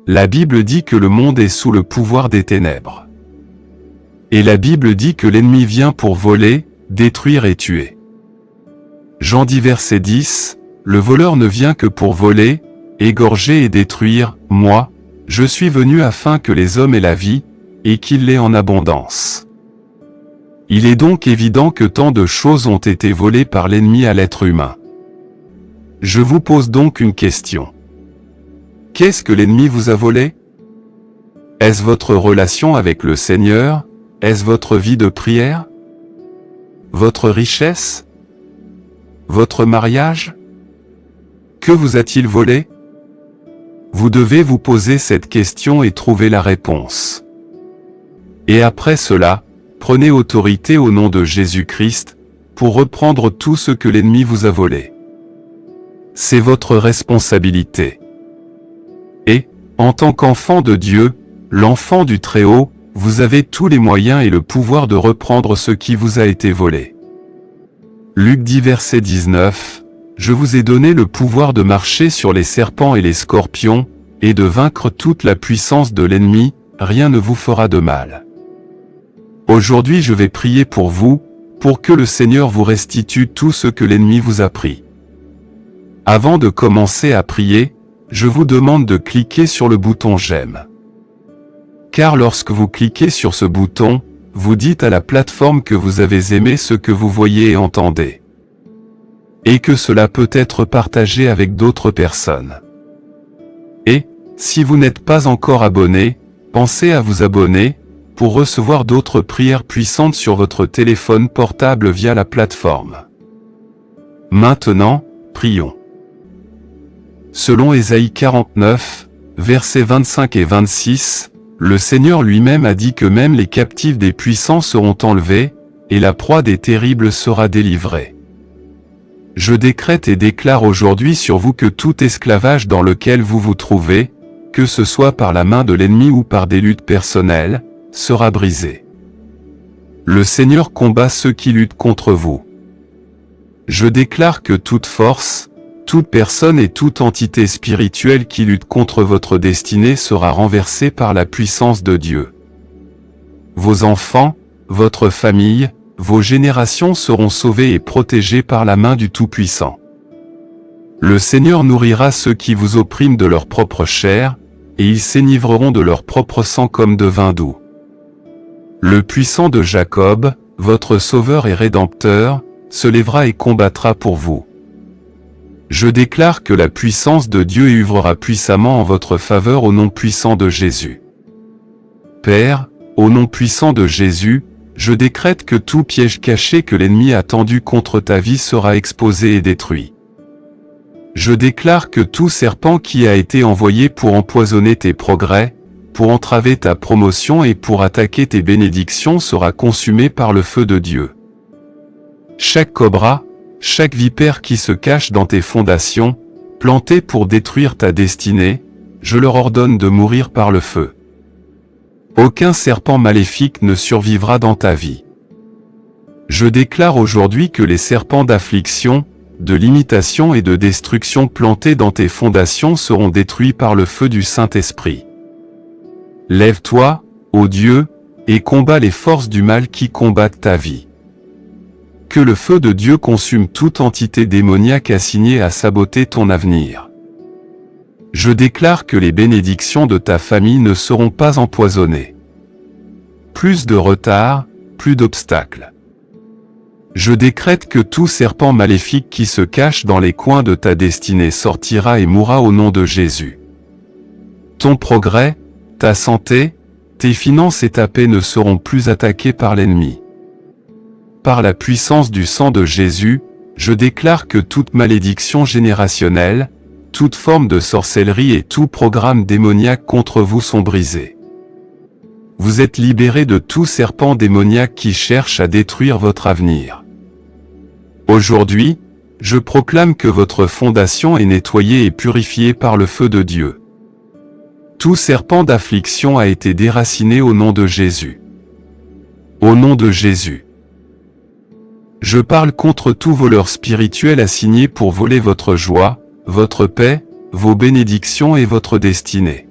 La Bible dit que le monde est sous le pouvoir des ténèbres. Et la Bible dit que l'ennemi vient pour voler, détruire et tuer. Jean 10 verset 10, le voleur ne vient que pour voler, égorger et détruire, moi, je suis venu afin que les hommes aient la vie, et qu'ils l'aient en abondance. Il est donc évident que tant de choses ont été volées par l'ennemi à l'être humain. Je vous pose donc une question. Qu'est-ce que l'ennemi vous a volé? Est-ce votre relation avec le Seigneur? Est-ce votre vie de prière? Votre richesse? Votre mariage? Que vous a-t-il volé? Vous devez vous poser cette question et trouver la réponse. Et après cela, prenez autorité au nom de Jésus-Christ, pour reprendre tout ce que l'ennemi vous a volé. C'est votre responsabilité. Et, en tant qu'enfant de Dieu, l'enfant du Très-Haut, vous avez tous les moyens et le pouvoir de reprendre ce qui vous a été volé. Luc 10 verset 19, je vous ai donné le pouvoir de marcher sur les serpents et les scorpions, et de vaincre toute la puissance de l'ennemi, rien ne vous fera de mal. Aujourd'hui je vais prier pour vous, pour que le Seigneur vous restitue tout ce que l'ennemi vous a pris. Avant de commencer à prier, je vous demande de cliquer sur le bouton j'aime. Car lorsque vous cliquez sur ce bouton, vous dites à la plateforme que vous avez aimé ce que vous voyez et entendez. Et que cela peut être partagé avec d'autres personnes. Et, si vous n'êtes pas encore abonné, pensez à vous abonner, pour recevoir d'autres prières puissantes sur votre téléphone portable via la plateforme. Maintenant, prions. Selon Ésaïe 49, versets 25 et 26, le Seigneur lui-même a dit que même les captifs des puissants seront enlevés, et la proie des terribles sera délivrée. Je décrète et déclare aujourd'hui sur vous que tout esclavage dans lequel vous vous trouvez, que ce soit par la main de l'ennemi ou par des luttes personnelles, sera brisé. Le Seigneur combat ceux qui luttent contre vous. Je déclare que toute force, toute personne et toute entité spirituelle qui lutte contre votre destinée sera renversée par la puissance de Dieu. Vos enfants, votre famille, vos générations seront sauvés et protégés par la main du Tout-Puissant. Le Seigneur nourrira ceux qui vous oppriment de leur propre chair, et ils s'enivreront de leur propre sang comme de vin doux. Le puissant de Jacob, votre Sauveur et Rédempteur, se lèvera et combattra pour vous. Je déclare que la puissance de Dieu œuvrera puissamment en votre faveur au nom puissant de Jésus. Père, au nom puissant de Jésus, je décrète que tout piège caché que l'ennemi a tendu contre ta vie sera exposé et détruit. Je déclare que tout serpent qui a été envoyé pour empoisonner tes progrès, pour entraver ta promotion et pour attaquer tes bénédictions sera consumé par le feu de Dieu. Chaque cobra, chaque vipère qui se cache dans tes fondations, plantée pour détruire ta destinée, je leur ordonne de mourir par le feu. Aucun serpent maléfique ne survivra dans ta vie. Je déclare aujourd'hui que les serpents d'affliction, de limitation et de destruction plantés dans tes fondations seront détruits par le feu du Saint-Esprit. Lève-toi, ô Dieu, et combats les forces du mal qui combattent ta vie. Que le feu de Dieu consume toute entité démoniaque assignée à saboter ton avenir. Je déclare que les bénédictions de ta famille ne seront pas empoisonnées. Plus de retard, plus d'obstacles. Je décrète que tout serpent maléfique qui se cache dans les coins de ta destinée sortira et mourra au nom de Jésus. Ton progrès, ta santé, tes finances et ta paix ne seront plus attaqués par l'ennemi. Par la puissance du sang de Jésus, je déclare que toute malédiction générationnelle, toute forme de sorcellerie et tout programme démoniaque contre vous sont brisés. Vous êtes libérés de tout serpent démoniaque qui cherche à détruire votre avenir. Aujourd'hui, je proclame que votre fondation est nettoyée et purifiée par le feu de Dieu. Tout serpent d'affliction a été déraciné au nom de Jésus. Au nom de Jésus. Je parle contre tout voleur spirituel assigné pour voler votre joie, votre paix, vos bénédictions et votre destinée.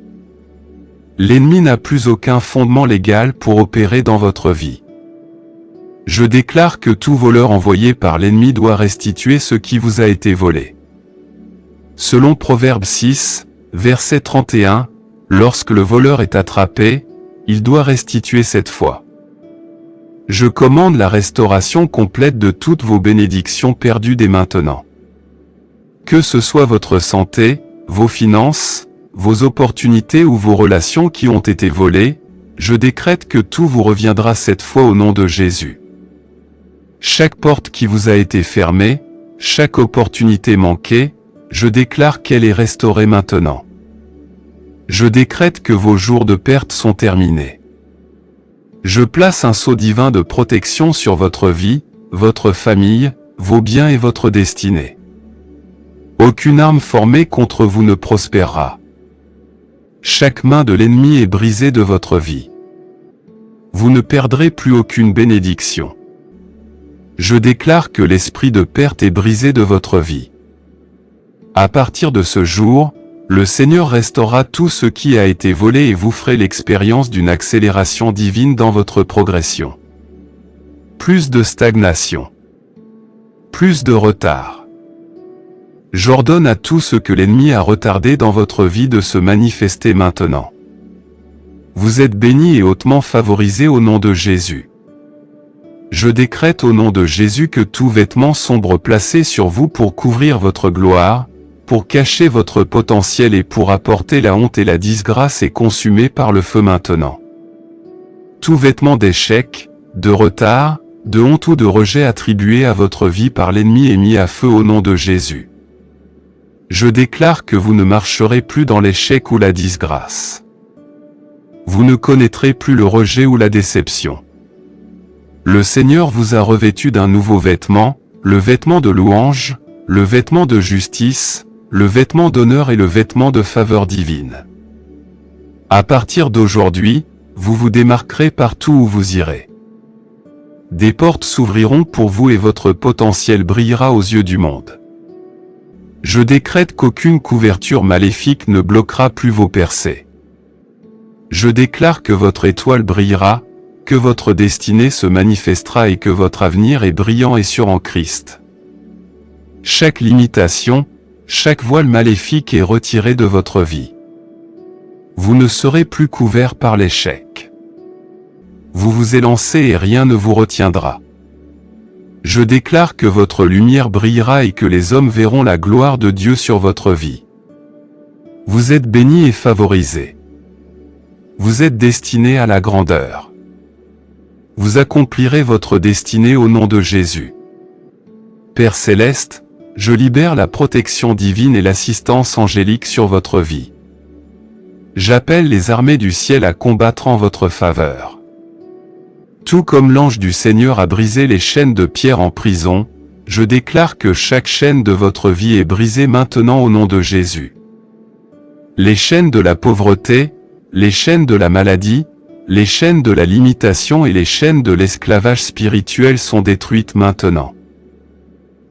L'ennemi n'a plus aucun fondement légal pour opérer dans votre vie. Je déclare que tout voleur envoyé par l'ennemi doit restituer ce qui vous a été volé. Selon Proverbe 6, verset 31, lorsque le voleur est attrapé, il doit restituer 7 fois. Je commande la restauration complète de toutes vos bénédictions perdues dès maintenant. Que ce soit votre santé, vos finances, vos opportunités ou vos relations qui ont été volées, je décrète que tout vous reviendra 7 fois au nom de Jésus. Chaque porte qui vous a été fermée, chaque opportunité manquée, je déclare qu'elle est restaurée maintenant. Je décrète que vos jours de perte sont terminés. Je place un sceau divin de protection sur votre vie, votre famille, vos biens et votre destinée. Aucune arme formée contre vous ne prospérera. Chaque main de l'ennemi est brisée de votre vie. Vous ne perdrez plus aucune bénédiction. Je déclare que l'esprit de perte est brisé de votre vie. À partir de ce jour, le Seigneur restaurera tout ce qui a été volé et vous ferez l'expérience d'une accélération divine dans votre progression. Plus de stagnation. Plus de retard. J'ordonne à tout ce que l'ennemi a retardé dans votre vie de se manifester maintenant. Vous êtes bénis et hautement favorisés au nom de Jésus. Je décrète au nom de Jésus que tout vêtement sombre placé sur vous pour couvrir votre gloire, pour cacher votre potentiel et pour apporter la honte et la disgrâce est consumé par le feu maintenant. Tout vêtement d'échec, de retard, de honte ou de rejet attribué à votre vie par l'ennemi est mis à feu au nom de Jésus. Je déclare que vous ne marcherez plus dans l'échec ou la disgrâce. Vous ne connaîtrez plus le rejet ou la déception. Le Seigneur vous a revêtu d'un nouveau vêtement, le vêtement de louange, le vêtement de justice, le vêtement d'honneur et le vêtement de faveur divine. À partir d'aujourd'hui, vous vous démarquerez partout où vous irez. Des portes s'ouvriront pour vous et votre potentiel brillera aux yeux du monde. Je décrète qu'aucune couverture maléfique ne bloquera plus vos percées. Je déclare que votre étoile brillera, que votre destinée se manifestera et que votre avenir est brillant et sûr en Christ. Chaque limitation, chaque voile maléfique est retiré de votre vie. Vous ne serez plus couvert par l'échec. Vous vous élancez et rien ne vous retiendra. Je déclare que votre lumière brillera et que les hommes verront la gloire de Dieu sur votre vie. Vous êtes bénis et favorisés. Vous êtes destinés à la grandeur. Vous accomplirez votre destinée au nom de Jésus. Père céleste, je libère la protection divine et l'assistance angélique sur votre vie. J'appelle les armées du ciel à combattre en votre faveur. Tout comme l'ange du Seigneur a brisé les chaînes de Pierre en prison, je déclare que chaque chaîne de votre vie est brisée maintenant au nom de Jésus. Les chaînes de la pauvreté, les chaînes de la maladie, les chaînes de la limitation et les chaînes de l'esclavage spirituel sont détruites maintenant.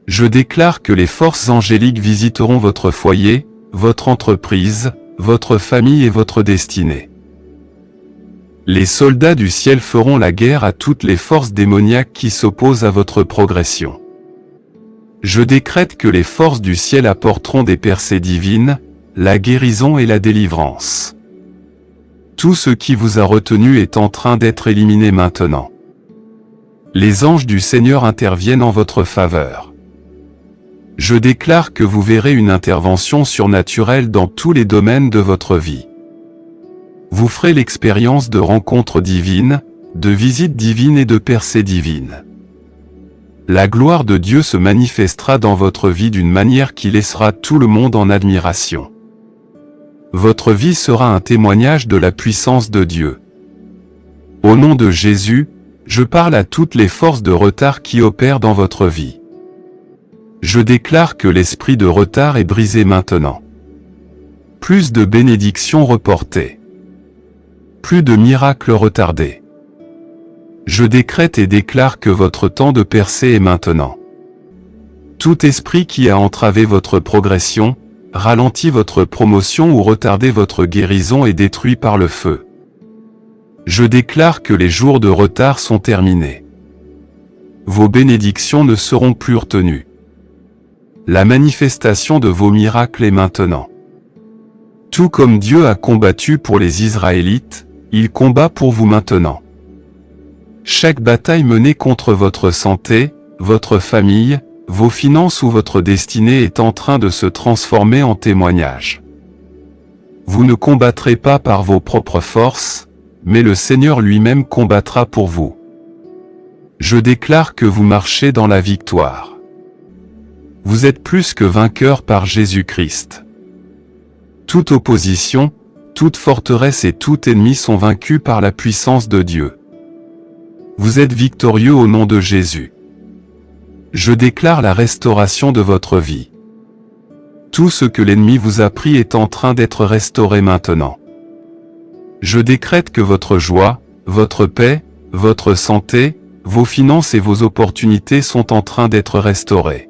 Je déclare que les forces angéliques visiteront votre foyer, votre entreprise, votre famille et votre destinée. Les soldats du ciel feront la guerre à toutes les forces démoniaques qui s'opposent à votre progression. Je décrète que les forces du ciel apporteront des percées divines, la guérison et la délivrance. Tout ce qui vous a retenu est en train d'être éliminé maintenant. Les anges du Seigneur interviennent en votre faveur. Je déclare que vous verrez une intervention surnaturelle dans tous les domaines de votre vie. Vous ferez l'expérience de rencontres divines, de visites divines et de percées divines. La gloire de Dieu se manifestera dans votre vie d'une manière qui laissera tout le monde en admiration. Votre vie sera un témoignage de la puissance de Dieu. Au nom de Jésus, je parle à toutes les forces de retard qui opèrent dans votre vie. Je déclare que l'esprit de retard est brisé maintenant. Plus de bénédictions reportées. Plus de miracles retardés. Je décrète et déclare que votre temps de percée est maintenant. Tout esprit qui a entravé votre progression, ralenti votre promotion ou retardé votre guérison est détruit par le feu. Je déclare que les jours de retard sont terminés. Vos bénédictions ne seront plus retenues. La manifestation de vos miracles est maintenant. Tout comme Dieu a combattu pour les Israélites, il combat pour vous maintenant. Chaque bataille menée contre votre santé, votre famille, vos finances ou votre destinée est en train de se transformer en témoignage. Vous ne combattrez pas par vos propres forces, mais le Seigneur lui-même combattra pour vous. Je déclare que vous marchez dans la victoire. Vous êtes plus que vainqueur par Jésus-Christ. Toute opposition, toute forteresse et tout ennemi sont vaincus par la puissance de Dieu. Vous êtes victorieux au nom de Jésus. Je déclare la restauration de votre vie. Tout ce que l'ennemi vous a pris est en train d'être restauré maintenant. Je décrète que votre joie, votre paix, votre santé, vos finances et vos opportunités sont en train d'être restaurées.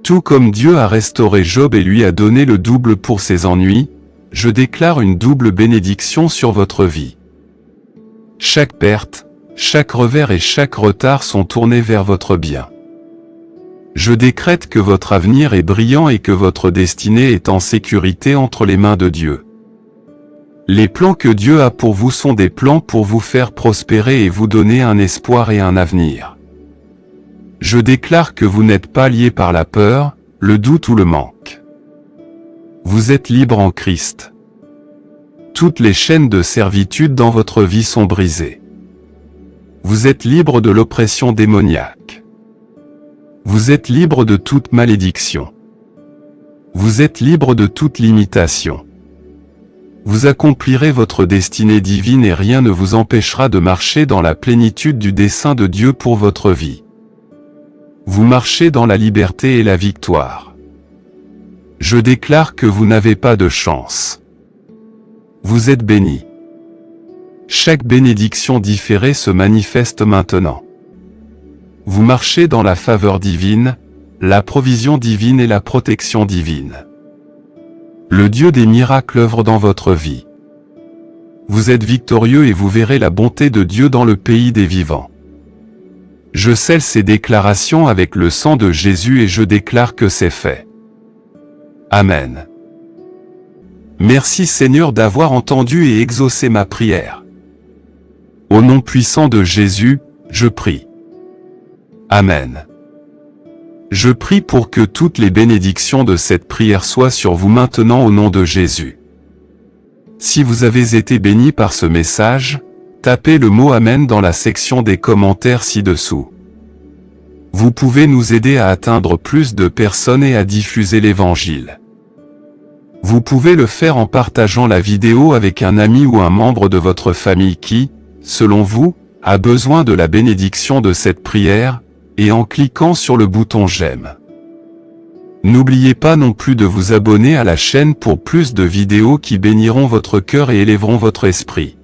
Tout comme Dieu a restauré Job et lui a donné le double pour ses ennuis, je déclare une double bénédiction sur votre vie. Chaque perte, chaque revers et chaque retard sont tournés vers votre bien. Je décrète que votre avenir est brillant et que votre destinée est en sécurité entre les mains de Dieu. Les plans que Dieu a pour vous sont des plans pour vous faire prospérer et vous donner un espoir et un avenir. Je déclare que vous n'êtes pas lié par la peur, le doute ou le manque. Vous êtes libre en Christ. Toutes les chaînes de servitude dans votre vie sont brisées. Vous êtes libre de l'oppression démoniaque. Vous êtes libre de toute malédiction. Vous êtes libre de toute limitation. Vous accomplirez votre destinée divine et rien ne vous empêchera de marcher dans la plénitude du dessein de Dieu pour votre vie. Vous marchez dans la liberté et la victoire. Je déclare que vous n'avez pas de chance. Vous êtes bénis. Chaque bénédiction différée se manifeste maintenant. Vous marchez dans la faveur divine, la provision divine et la protection divine. Le Dieu des miracles œuvre dans votre vie. Vous êtes victorieux et vous verrez la bonté de Dieu dans le pays des vivants. Je scelle ces déclarations avec le sang de Jésus et je déclare que c'est fait. Amen. Merci Seigneur d'avoir entendu et exaucé ma prière. Au nom puissant de Jésus, je prie. Amen. Je prie pour que toutes les bénédictions de cette prière soient sur vous maintenant au nom de Jésus. Si vous avez été béni par ce message, tapez le mot Amen dans la section des commentaires ci-dessous. Vous pouvez nous aider à atteindre plus de personnes et à diffuser l'Évangile. Vous pouvez le faire en partageant la vidéo avec un ami ou un membre de votre famille qui, selon vous, a besoin de la bénédiction de cette prière, et en cliquant sur le bouton j'aime. N'oubliez pas non plus de vous abonner à la chaîne pour plus de vidéos qui béniront votre cœur et élèveront votre esprit.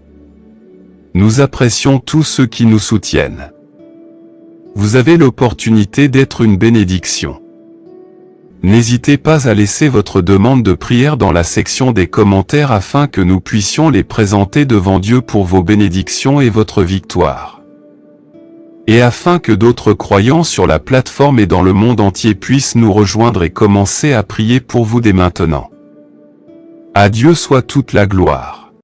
Nous apprécions tous ceux qui nous soutiennent. Vous avez l'opportunité d'être une bénédiction. N'hésitez pas à laisser votre demande de prière dans la section des commentaires afin que nous puissions les présenter devant Dieu pour vos bénédictions et votre victoire. Et afin que d'autres croyants sur la plateforme et dans le monde entier puissent nous rejoindre et commencer à prier pour vous dès maintenant. À Dieu soit toute la gloire.